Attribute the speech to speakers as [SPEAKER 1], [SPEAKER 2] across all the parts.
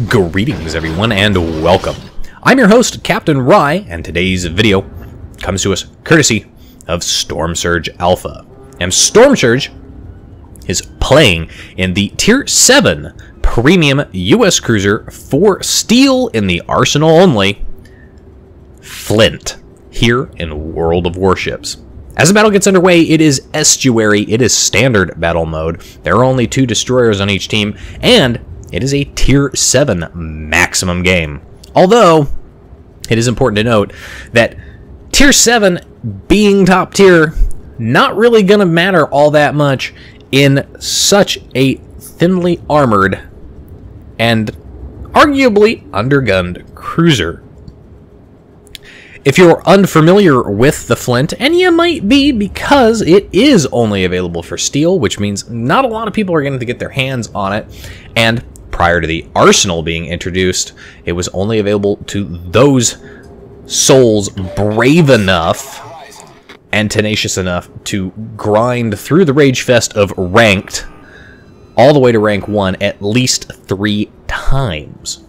[SPEAKER 1] Greetings everyone and welcome. I'm your host, Captain Rye, and today's video comes to us courtesy of Storm Surge Alpha. And Storm Surge is playing in the Tier 7 Premium US Cruiser for Steel in the Arsenal only, Flint, here in World of Warships. As the battle gets underway, it is estuary, it is standard battle mode, there are only 2 destroyers on each team, and it is a Tier 7 maximum game. Although, it is important to note that Tier 7 being top tier, not really going to matter all that much in such a thinly armored and arguably undergunned cruiser. If you're unfamiliar with the Flint, and you might be because it is only available for Steel, which means not a lot of people are going to get their hands on it, and prior to the Arsenal being introduced, it was only available to those souls brave enough and tenacious enough to grind through the Rage Fest of Ranked all the way to Rank 1 at least 3 times.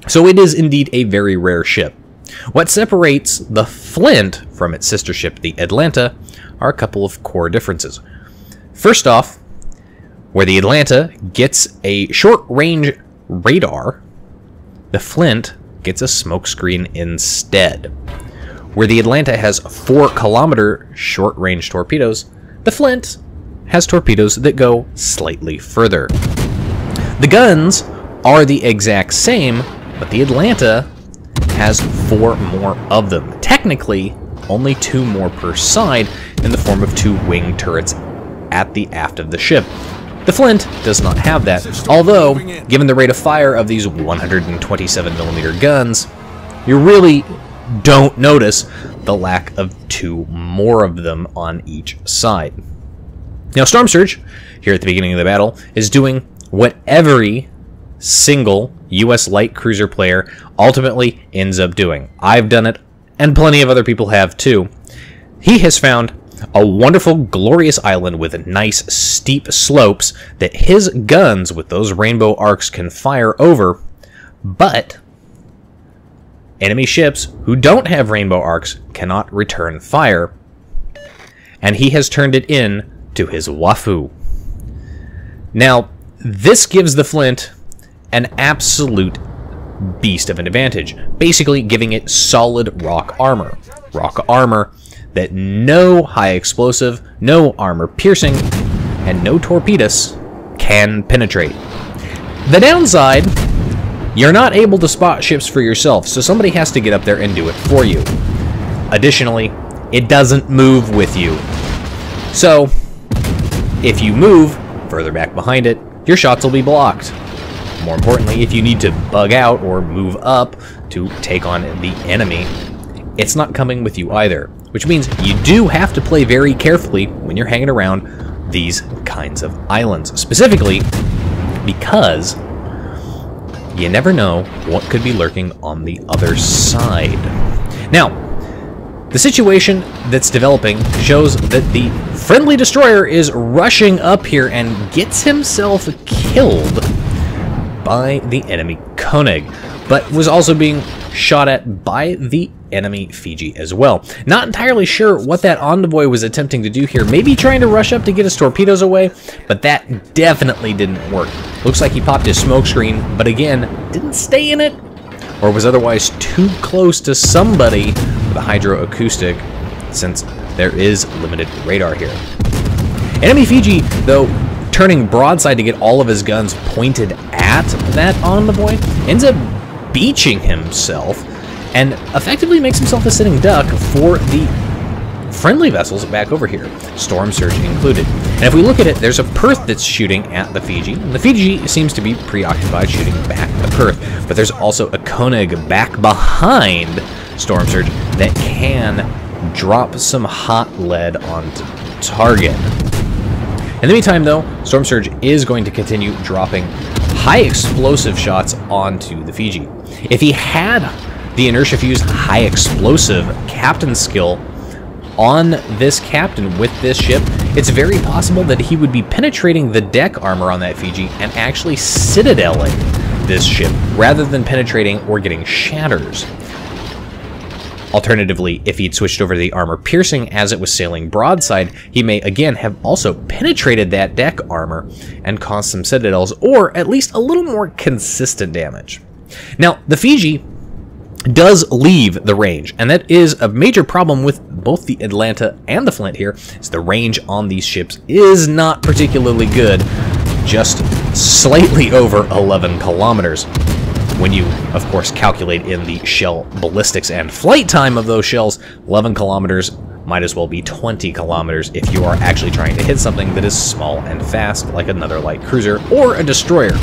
[SPEAKER 1] So it is indeed a very rare ship. What separates the Flint from its sister ship, the Atlanta, are a couple of core differences. First off, where the Atlanta gets a short-range radar, the Flint gets a smokescreen instead. Where the Atlanta has 4-kilometer short-range torpedoes, the Flint has torpedoes that go slightly further. The guns are the exact same, but the Atlanta has 4 more of them. Technically, only 2 more per side in the form of 2 wing turrets at the aft of the ship. The Flint does not have that, although, given the rate of fire of these 127mm guns, you really don't notice the lack of 2 more of them on each side. Now, Storm Surge, here at the beginning of the battle, is doing what every single US light cruiser player ultimately ends up doing. I've done it, and plenty of other people have too. He has found a wonderful, glorious island with nice, steep slopes that his guns with those rainbow arcs can fire over, but enemy ships who don't have rainbow arcs cannot return fire, and he has turned it in to his Wafu. Now, this gives the Flint an absolute beast of an advantage, basically giving it solid rock armor. Rock armor that no high explosive, no armor piercing, and no torpedoes can penetrate. The downside, you're not able to spot ships for yourself, so somebody has to get up there and do it for you. Additionally, it doesn't move with you. So, if you move further back behind it, your shots will be blocked. More importantly, if you need to bug out or move up to take on the enemy, it's not coming with you either, which means you do have to play very carefully when you're hanging around these kinds of islands, specifically because you never know what could be lurking on the other side. Now, the situation that's developing shows that the friendly destroyer is rushing up here and gets himself killed by the enemy Koenig, but was also being shot at by the enemy Fiji as well. Not entirely sure what that envoy was attempting to do here, maybe trying to rush up to get his torpedoes away, but that definitely didn't work. Looks like he popped his smokescreen, but again, didn't stay in it, or was otherwise too close to somebody with a hydroacoustic, since there is limited radar here. Enemy Fiji, though, turning broadside to get all of his guns pointed at that envoy, ends up beaching himself and effectively makes himself a sitting duck for the friendly vessels back over here, Storm Surge included. And if we look at it, there's a Perth that's shooting at the Fiji, and the Fiji seems to be preoccupied shooting back at the Perth, but there's also a Koenig back behind Storm Surge that can drop some hot lead onto target. In the meantime, though, Storm Surge is going to continue dropping high explosive shots onto the Fiji. If he had the Inertia Fuse high explosive captain skill on this captain with this ship, it's very possible that he would be penetrating the deck armor on that Fiji and actually citadeling this ship, rather than penetrating or getting shatters. Alternatively, if he'd switched over to the armor piercing as it was sailing broadside, he may again have also penetrated that deck armor and caused some citadels, or at least a little more consistent damage. Now, the Fiji does leave the range, and that is a major problem with both the Atlanta and the Flint here, is the range on these ships is not particularly good, just slightly over 11 kilometers. When you, of course, calculate in the shell ballistics and flight time of those shells, 11 kilometers might as well be 20 kilometers if you are actually trying to hit something that is small and fast, like another light cruiser or a destroyer.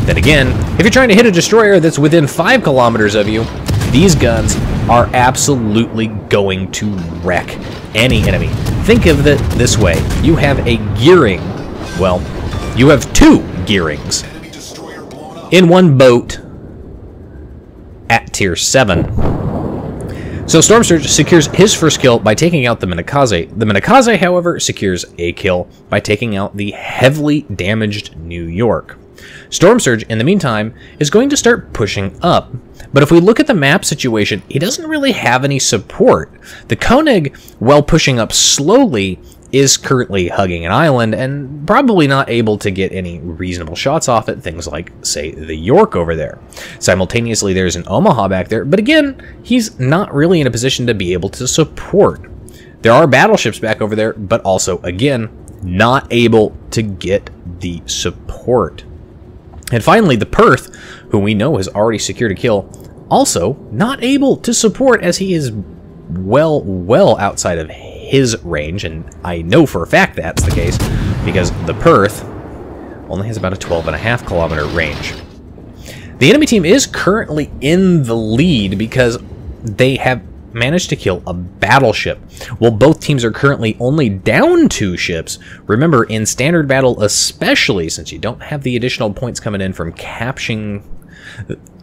[SPEAKER 1] Then again, if you're trying to hit a destroyer that's within 5 kilometers of you, these guns are absolutely going to wreck any enemy. Think of it this way. You have a gearing, well, you have 2 gearings in one boat at tier 7. So Storm Surge secures his first kill by taking out the Minakaze. The Minakaze, however, secures a kill by taking out the heavily damaged New York. Storm Surge, in the meantime, is going to start pushing up. But if we look at the map situation, he doesn't really have any support. The Koenig, while pushing up slowly, is currently hugging an island and probably not able to get any reasonable shots off at things like, say, the York over there. Simultaneously, there's an Omaha back there, but again, he's not really in a position to be able to support. There are battleships back over there, but also, again, not able to get the support. And finally, the Perth, who we know has already secured a kill, also not able to support as he is well outside of his range, and I know for a fact that's the case because the Perth only has about a 12.5 kilometer range. The enemy team is currently in the lead because they have managed to kill a battleship. While both teams are currently only down 2 ships, remember in standard battle especially, since you don't have the additional points coming in from capturing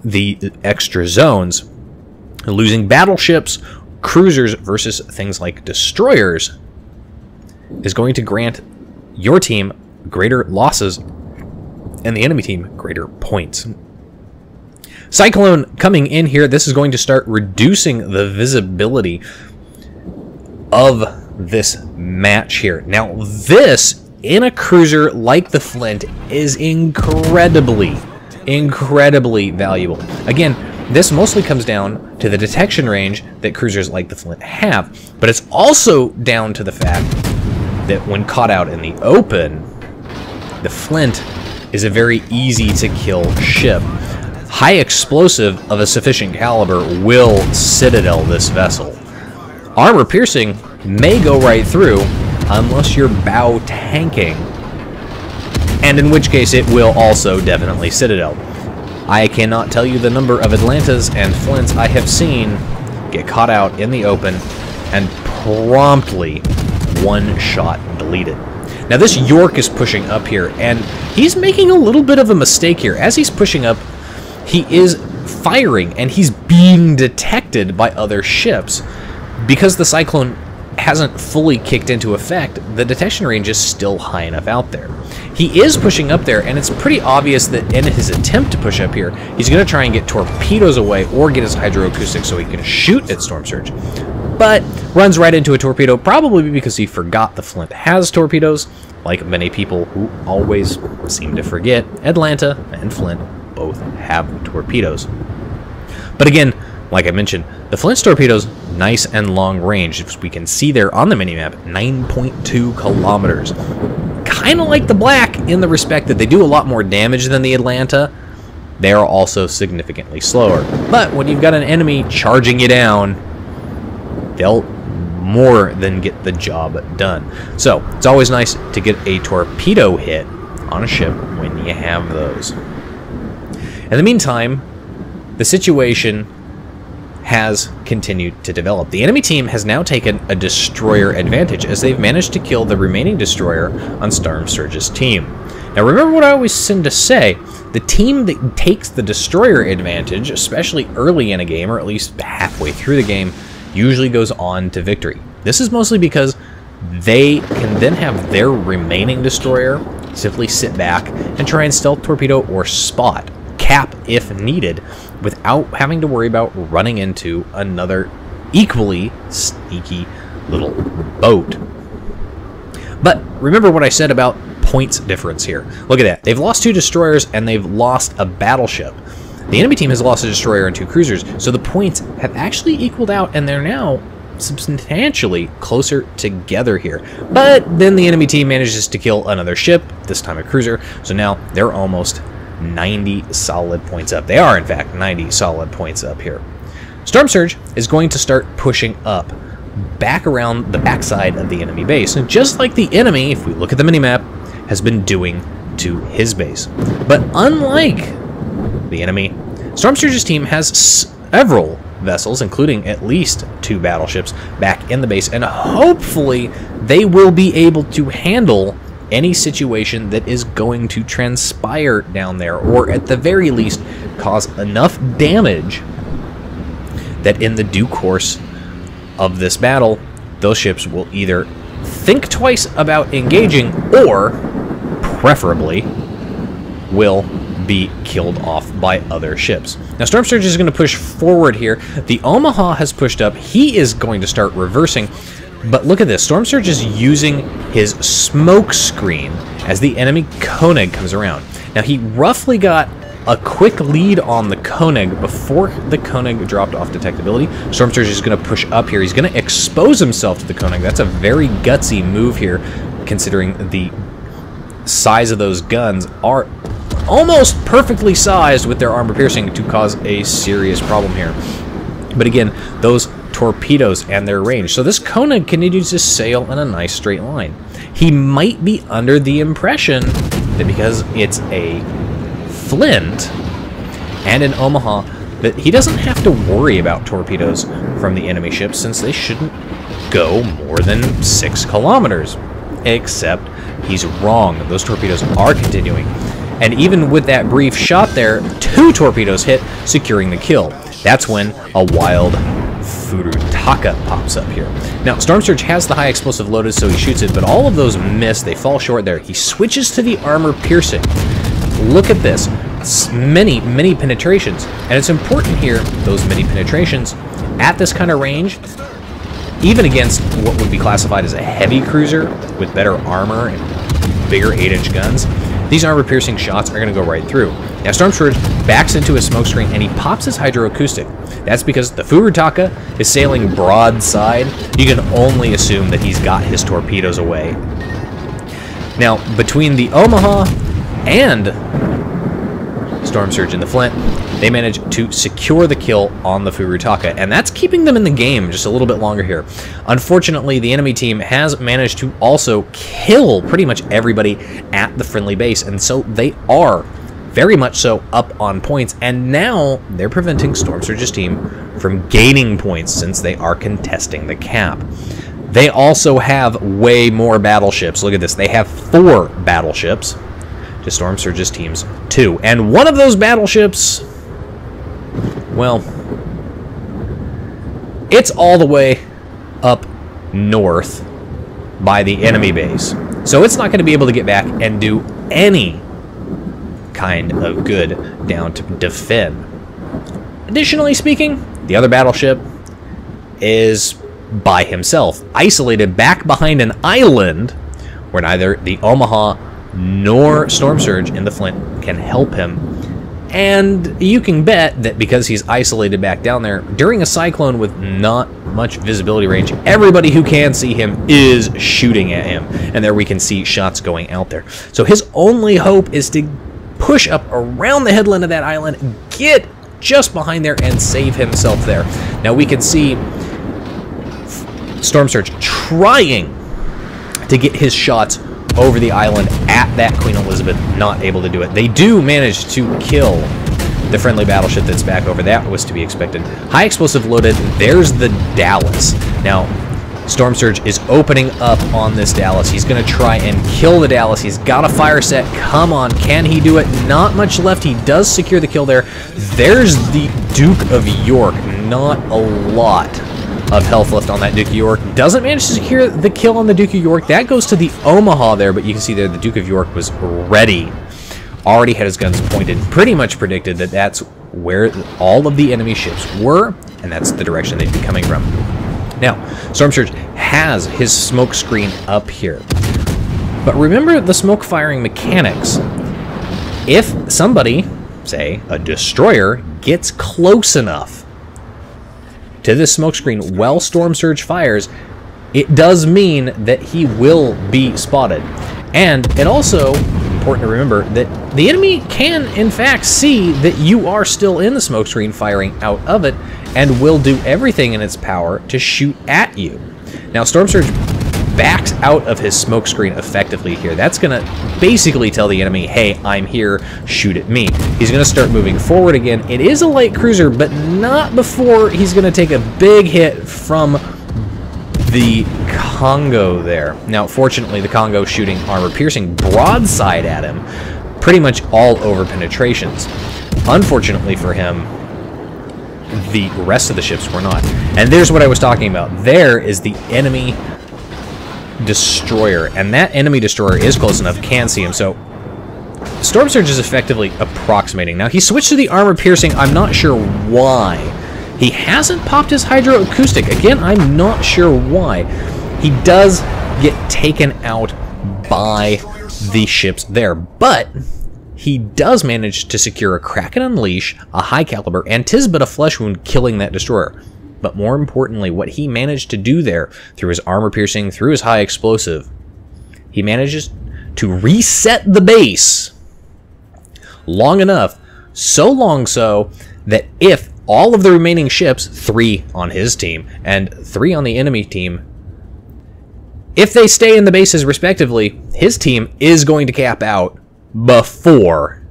[SPEAKER 1] the extra zones, losing battleships, cruisers versus things like destroyers is going to grant your team greater losses and the enemy team greater points. Cyclone coming in here, this is going to start reducing the visibility of this match here. Now this, in a cruiser like the Flint, is incredibly valuable. Again, this mostly comes down to the detection range that cruisers like the Flint have, but it's also down to the fact that when caught out in the open, the Flint is a very easy to kill ship. High explosive of a sufficient caliber will citadel this vessel. Armor piercing may go right through unless you're bow tanking, and in which case it will also definitely citadel. I cannot tell you the number of Atlantas and Flints I have seen get caught out in the open and promptly one-shot deleted. Now this York is pushing up here, and he's making a little bit of a mistake here. As he's pushing up, he is firing, and he's being detected by other ships. Because the Cyclone hasn't fully kicked into effect, the detection range is still high enough out there. He is pushing up there, and it's pretty obvious that in his attempt to push up here, he's going to try and get torpedoes away or get his hydroacoustic so he can shoot at Storm Surge. But runs right into a torpedo, probably because he forgot the Flint has torpedoes, like many people who always seem to forget. Atlanta and Flint both have torpedoes. But again, like I mentioned, the Flint's torpedoes, nice and long range, as we can see there on the minimap, 9.2 kilometers. Kind of like the Black in the respect that they do a lot more damage than the Atlanta. They are also significantly slower. But when you've got an enemy charging you down, they'll more than get the job done. So it's always nice to get a torpedo hit on a ship when you have those. In the meantime, the situation has continued to develop. The enemy team has now taken a destroyer advantage as they've managed to kill the remaining destroyer on Storm Surge's team. Now remember what I always tend to say, the team that takes the destroyer advantage, especially early in a game, or at least halfway through the game, usually goes on to victory. This is mostly because they can then have their remaining destroyer simply sit back and try and stealth torpedo or spot. cap if needed without having to worry about running into another equally sneaky little boat. But remember what I said about points difference here. Look at that. They've lost 2 destroyers and they've lost a battleship. The enemy team has lost a destroyer and 2 cruisers, so the points have actually equaled out and they're now substantially closer together here. But then the enemy team manages to kill another ship, this time a cruiser, so now they're almost 90 solid points up. They are, in fact, 90 solid points up here. Storm Surge is going to start pushing up back around the backside of the enemy base, and just like the enemy, if we look at the minimap, has been doing to his base. But unlike the enemy, Storm Surge's team has several vessels, including at least 2 battleships, back in the base, and hopefully they will be able to handle any situation that is going to transpire down there, or at the very least cause enough damage that in the due course of this battle, those ships will either think twice about engaging or, preferably, will be killed off by other ships. Now, Storm Surge is going to push forward here. The Omaha has pushed up. He is going to start reversing. But look at this. Storm Surge is using his smoke screen as the enemy Koenig comes around. Now, he roughly got a quick lead on the Koenig before the Koenig dropped off detectability. Storm Surge is going to push up here. He's going to expose himself to the Koenig. That's a very gutsy move here, considering the size of those guns are almost perfectly sized with their armor piercing to cause a serious problem here. But again, those torpedoes and their range. So this Koenig continues to sail in a nice straight line. He might be under the impression that because it's a Flint and an Omaha, that he doesn't have to worry about torpedoes from the enemy ships, since they shouldn't go more than 6 kilometers. Except he's wrong. Those torpedoes are continuing. And even with that brief shot there, 2 torpedoes hit, securing the kill. That's when a wild Furutaka pops up here. Now, Storm Surge has the high explosive loaded, so he shoots it, but all of those miss. They fall short there. He switches to the armor piercing. Look at this. It's many penetrations. And it's important here, those many penetrations, at this kind of range, even against what would be classified as a heavy cruiser with better armor and bigger 8-inch guns, these armor-piercing shots are going to go right through. Now, Storm Surge backs into his smokescreen, and he pops his hydroacoustic. That's because the Furutaka is sailing broadside. You can only assume that he's got his torpedoes away. Now, between the Omaha and Storm Surge in the Flint, they managed to secure the kill on the Furutaka, and that's keeping them in the game just a little bit longer here. Unfortunately, the enemy team has managed to also kill pretty much everybody at the friendly base, and so they are very much so up on points, and now they're preventing Storm Surge's team from gaining points since they are contesting the cap. They also have way more battleships. Look at this. They have 4 battleships to Storm Surge's team's 2. And one of those battleships, well, it's all the way up north by the enemy base. So it's not going to be able to get back and do any kind of good down to defend. Additionally speaking, the other battleship is by himself, isolated back behind an island where neither the Omaha nor Storm Surge in the Flint can help him. And you can bet that because he's isolated back down there, during a cyclone with not much visibility range, everybody who can see him is shooting at him. And there we can see shots going out there. So his only hope is to push up around the headland of that island, get just behind there, and save himself there. Now we can see Storm Surge trying to get his shots over the island at that Queen Elizabeth, not able to do it. They do manage to kill the friendly battleship that's back over. That was to be expected. High explosive loaded. There's the Dallas. Now, Storm Surge is opening up on this Dallas. He's going to try and kill the Dallas. He's got a fire set. Come on, can he do it? Not much left. He does secure the kill there. There's the Duke of York. Not a lot of health left on that Duke of York. Doesn't manage to secure the kill on the Duke of York. That goes to the Omaha there, but you can see there the Duke of York was ready already had his guns pointed, pretty much predicted that that's where all of the enemy ships were, and that's the direction they'd be coming from. Now, Storm Surge has his smoke screen up here. But remember the smoke firing mechanics. If somebody, say a destroyer, gets close enough to this smoke screen while Storm Surge fires, it does mean that he will be spotted. And it also important to remember that the enemy can in fact see that you are still in the smoke screen firing out of it, and will do everything in its power to shoot at you. Now Storm Surge backs out of his smoke screen effectively here. That's gonna basically tell the enemy, hey, I'm here, shoot at me. He's gonna start moving forward again. It is a light cruiser, but not before he's gonna take a big hit from the Congo there. Now, fortunately, the Congo shooting armor-piercing broadside at him, pretty much all over penetrations. Unfortunately for him, the rest of the ships were not. And there's what I was talking about. There is the enemy destroyer, and that enemy destroyer is close enough, can see him, so Storm Surge is effectively approximating. Now, he switched to the armor-piercing. I'm not sure why. He hasn't popped his hydroacoustic. Again, I'm not sure why. He does get taken out by the ships there, but he does manage to secure a Kraken Unleash, a high caliber, and 'tis but a flesh wound, killing that destroyer. But more importantly, what he managed to do there, through his armor piercing, through his high explosive, he manages to reset the base long enough, so long so that if all of the remaining ships, 3 on his team and 3 on the enemy team, if they stay in the bases respectively, his team is going to cap out before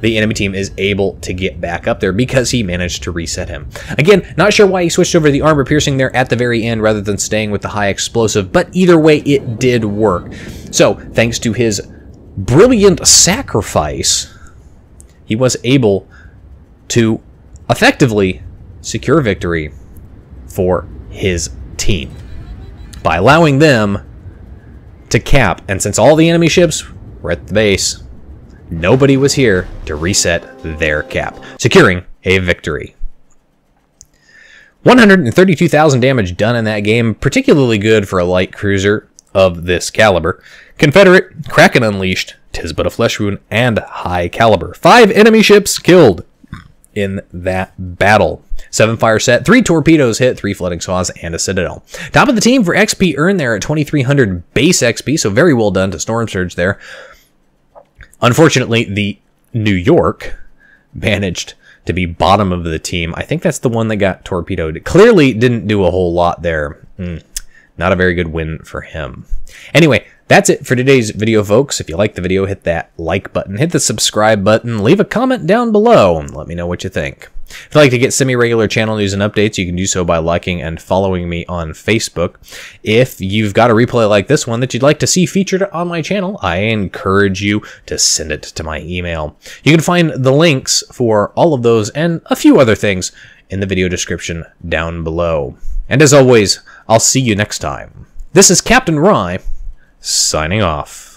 [SPEAKER 1] the enemy team is able to get back up there, because he managed to reset him. Again, not sure why he switched over to the armor piercing there at the very end rather than staying with the high explosive, but either way, it did work. So, thanks to his brilliant sacrifice, he was able to effectively secure victory for his team by allowing them to cap. And since all the enemy ships were at the base, nobody was here to reset their cap, securing a victory. 132,000 damage done in that game, particularly good for a light cruiser of this caliber. Confederate, Kraken Unleashed, 'tis but a flesh wound, and high caliber. 5 enemy ships killed in that battle. 7 fire set, 3 torpedoes hit, 3 flooding saws, and a citadel. Top of the team for XP earned there at 2,300 base XP, so very well done to Storm Surge there. Unfortunately, the New York managed to be bottom of the team. I think that's the one that got torpedoed. It clearly didn't do a whole lot there. Not a very good win for him. Anyway, that's it for today's video, folks. If you liked the video, hit that like button, hit the subscribe button, leave a comment down below, and let me know what you think. If you'd like to get semi-regular channel news and updates, you can do so by liking and following me on Facebook. If you've got a replay like this one that you'd like to see featured on my channel, I encourage you to send it to my email. You can find the links for all of those and a few other things in the video description down below. And as always, I'll see you next time. This is Captain Rye, signing off.